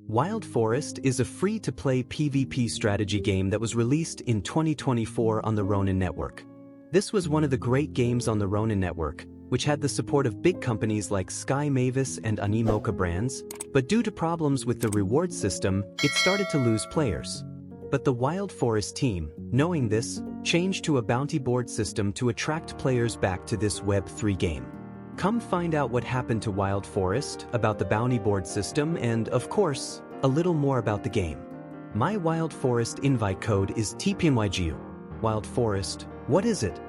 Wild Forest is a free-to-play PvP strategy game that was released in 2024 on the Ronin network. This was one of the great games on the Ronin network, which had the support of big companies like Sky Mavis and Animoca brands, but due to problems with the reward system, it started to lose players. But the Wild Forest team, knowing this, changed to a bounty board system to attract players back to this Web3 game. Come find out what happened to Wild Forest, about the bounty board system, and, of course, a little more about the game. My Wild Forest invite code is TPNYJU. Wild Forest, what is it?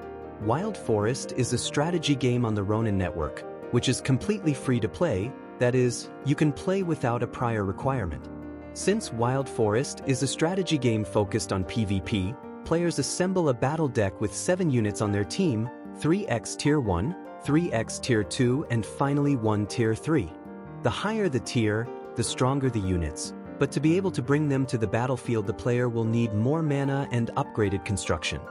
Wild Forest is a strategy game on the Ronin network, which is completely free to play, that is, you can play without a prior requirement. Since Wild Forest is a strategy game focused on PvP, players assemble a battle deck with 7 units on their team, 3x tier 1, 3x tier 2 and finally 1 tier 3. The higher the tier, the stronger the units, but to be able to bring them to the battlefield the player will need more mana and upgraded construction.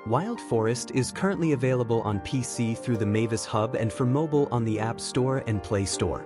Wild Forest is currently available on PC through the Mavis Hub and for mobile on the App Store and Play Store.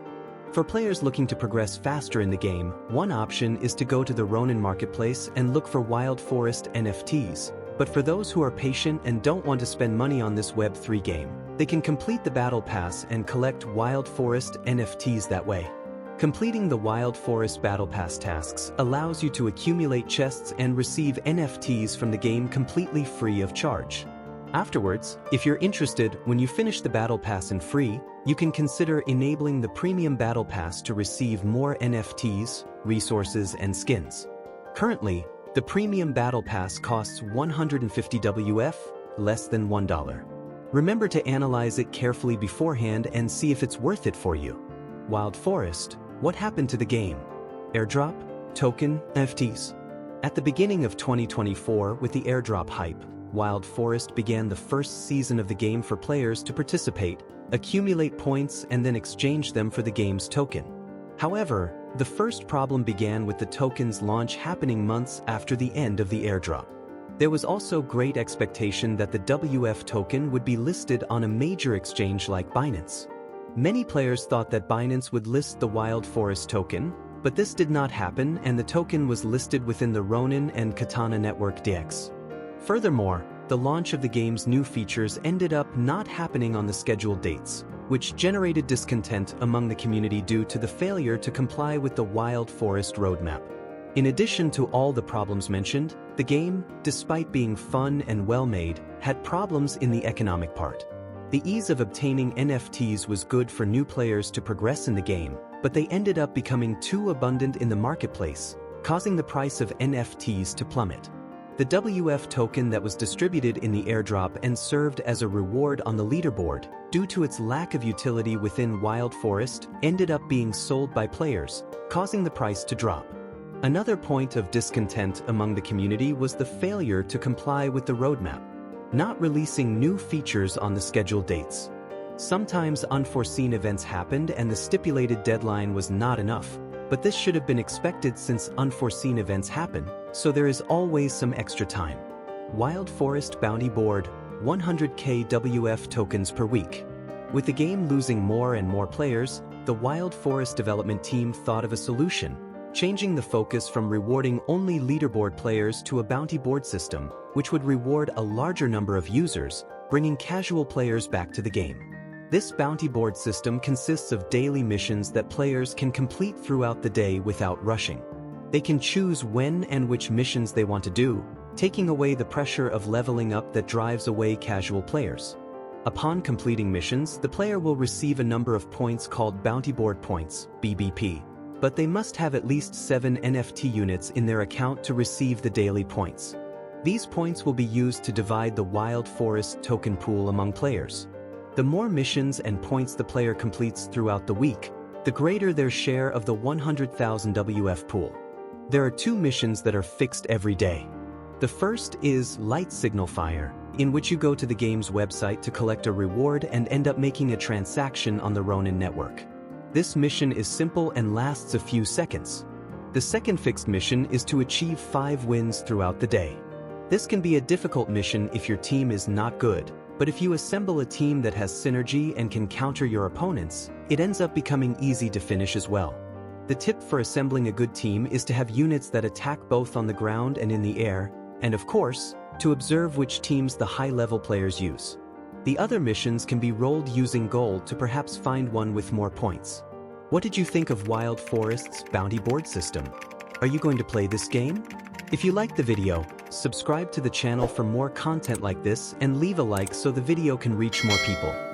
For players looking to progress faster in the game, one option is to go to the Ronin Marketplace and look for Wild Forest NFTs. But for those who are patient and don't want to spend money on this Web3 game, they can complete the Battle Pass and collect Wild Forest NFTs that way. Completing the Wild Forest Battle Pass tasks allows you to accumulate chests and receive NFTs from the game completely free of charge. Afterwards, if you're interested, when you finish the Battle Pass and free, you can consider enabling the Premium Battle Pass to receive more NFTs, resources, and skins. Currently, the Premium Battle Pass costs 150 WF, less than $1. Remember to analyze it carefully beforehand and see if it's worth it for you. Wild Forest, what happened to the game? Airdrop, token, NFTs. At the beginning of 2024, with the airdrop hype, Wild Forest began the first season of the game for players to participate, accumulate points, and then exchange them for the game's token. However, the first problem began with the token's launch happening months after the end of the airdrop. There was also great expectation that the WF token would be listed on a major exchange like Binance. Many players thought that Binance would list the Wild Forest token, but this did not happen and the token was listed within the Ronin and Katana network DEX. Furthermore, the launch of the game's new features ended up not happening on the scheduled dates, which generated discontent among the community due to the failure to comply with the Wild Forest roadmap. In addition to all the problems mentioned, the game, despite being fun and well-made, had problems in the economic part. The ease of obtaining NFTs was good for new players to progress in the game, but they ended up becoming too abundant in the marketplace, causing the price of NFTs to plummet. The WF token that was distributed in the airdrop and served as a reward on the leaderboard, due to its lack of utility within Wild Forest, ended up being sold by players, causing the price to drop. Another point of discontent among the community was the failure to comply with the roadmap, not releasing new features on the scheduled dates. Sometimes unforeseen events happened and the stipulated deadline was not enough, but this should have been expected since unforeseen events happen, so there is always some extra time. Wild Forest Bounty Board, 100k WF tokens per week. With the game losing more and more players, the Wild Forest development team thought of a solution, changing the focus from rewarding only leaderboard players to a bounty board system, which would reward a larger number of users, bringing casual players back to the game. This bounty board system consists of daily missions that players can complete throughout the day without rushing. They can choose when and which missions they want to do, taking away the pressure of leveling up that drives away casual players. Upon completing missions, the player will receive a number of points called Bounty Board Points, BBP, but they must have at least 7 NFT units in their account to receive the daily points. These points will be used to divide the Wild Forest token pool among players. The more missions and points the player completes throughout the week, the greater their share of the 100,000 WF pool. There are 2 missions that are fixed every day. The first is Light Signal Fire, in which you go to the game's website to collect a reward and end up making a transaction on the Ronin network. This mission is simple and lasts a few seconds. The second fixed mission is to achieve 5 wins throughout the day. This can be a difficult mission if your team is not good, but if you assemble a team that has synergy and can counter your opponents, it ends up becoming easy to finish as well. The tip for assembling a good team is to have units that attack both on the ground and in the air, and of course, to observe which teams the high-level players use. The other missions can be rolled using gold to perhaps find one with more points. What did you think of Wild Forest's bounty board system? Are you going to play this game? If you liked the video, subscribe to the channel for more content like this and leave a like so the video can reach more people.